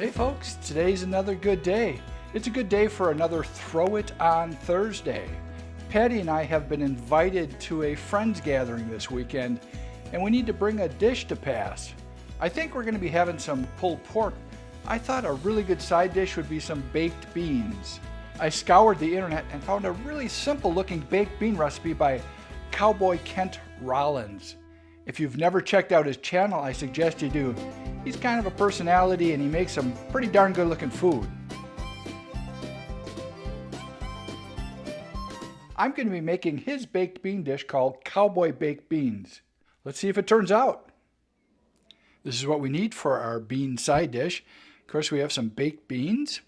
Hey folks, today's another good day. It's a good day for another Throw It On Thursday. Patty and I have been invited to a friends gathering this weekend, and we need to bring a dish to pass. I think we're going to be having some pulled pork. I thought a really good side dish would be some baked beans. I scoured the internet and found a really simple looking baked bean recipe by Cowboy Kent Rollins. If you've never checked out his channel, I suggest you do. He's kind of a personality and he makes some pretty darn good looking food. I'm going to be making his baked bean dish called Cowboy Baked Beans. Let's see if it turns out. This is what we need for our bean side dish. Of course, we have some baked beans.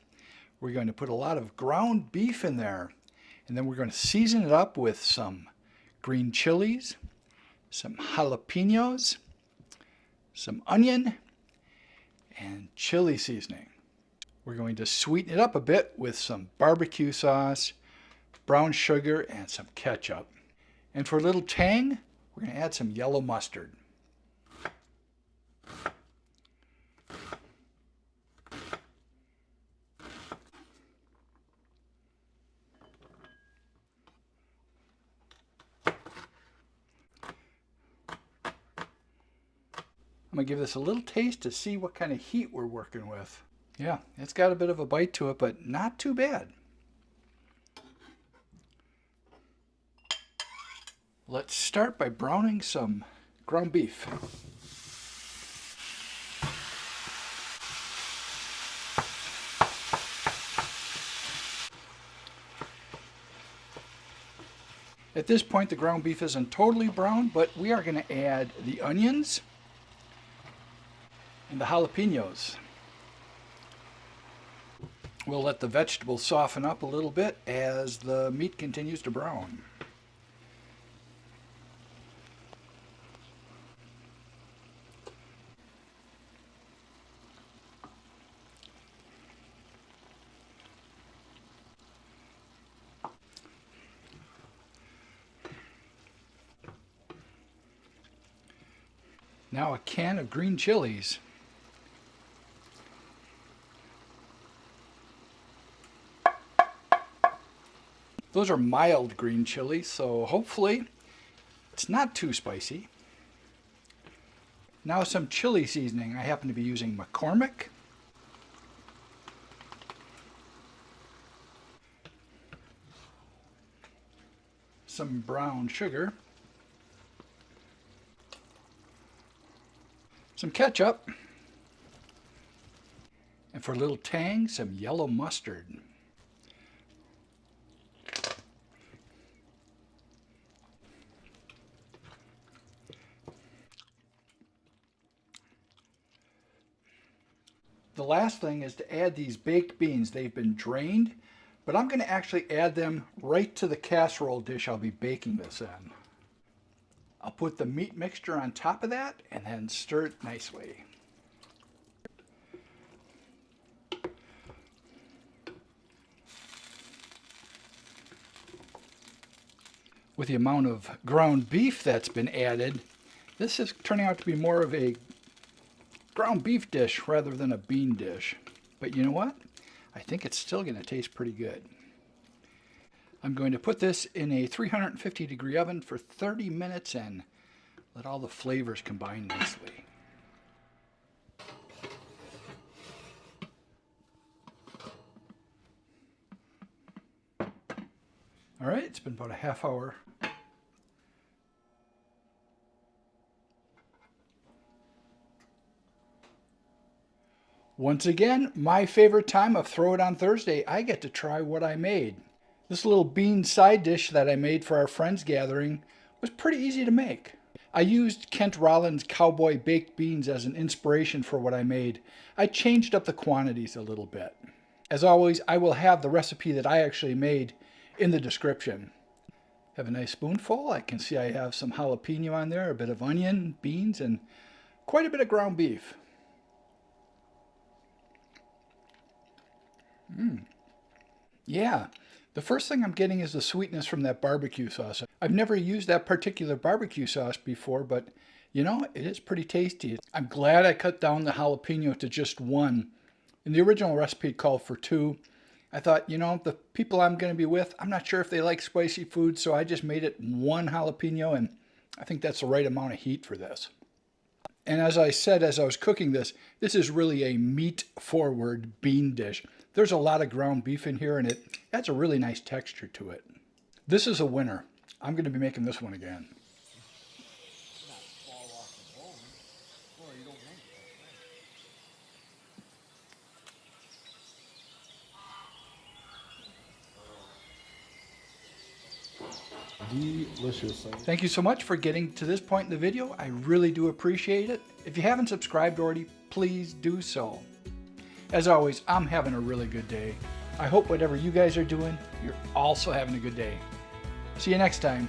We're going to put a lot of ground beef in there. And then we're going to season it up with some green chilies, some jalapenos, some onion, and chili seasoning. We're going to sweeten it up a bit with some barbecue sauce, brown sugar, and some ketchup. And for a little tang, we're going to add some yellow mustard. I'm going to give this a little taste to see what kind of heat we're working with. Yeah, it's got a bit of a bite to it, but not too bad. Let's start by browning some ground beef. At this point, the ground beef isn't totally brown, but we are going to add the onions and the jalapenos. We'll let the vegetables soften up a little bit as the meat continues to brown. Now a can of green chilies. Those are mild green chilies, so hopefully it's not too spicy. Now some chili seasoning. I happen to be using McCormick. Some brown sugar. Some ketchup. And for a little tang, some yellow mustard. The last thing is to add these baked beans. They've been drained, but I'm going to actually add them right to the casserole dish I'll be baking this in. I'll put the meat mixture on top of that and then stir it nicely. With the amount of ground beef that's been added, this is turning out to be more of a ground beef dish rather than a bean dish. But you know what? I think it's still going to taste pretty good. I'm going to put this in a 350-degree oven for 30 minutes and let all the flavors combine nicely. All right, it's been about a half hour. Once again, my favorite time of Throw It On Thursday, I get to try what I made. This little bean side dish that I made for our friends gathering was pretty easy to make. I used Kent Rollins Cowboy Baked Beans as an inspiration for what I made. I changed up the quantities a little bit. As always, I will have the recipe that I actually made in the description. Have a nice spoonful. I can see I have some jalapeno on there, a bit of onion, beans, and quite a bit of ground beef. Yeah, the first thing I'm getting is the sweetness from that barbecue sauce. I've never used that particular barbecue sauce before, but you know, it is pretty tasty. I'm glad I cut down the jalapeno to just one And the original recipe called for 2. I thought, you know, the people I'm going to be with, I'm not sure if they like spicy food, so I just made it 1 jalapeno, and I think that's the right amount of heat for this. And as I said as I was cooking this, this is really a meat-forward bean dish. There's a lot of ground beef in here, and it adds a really nice texture to it. This is a winner. I'm going to be making this one again. Delicious. Thank you so much for getting to this point in the video. I really do appreciate it. If you haven't subscribed already, please do so. As always, I'm having a really good day. I hope whatever you guys are doing, you're also having a good day. See you next time.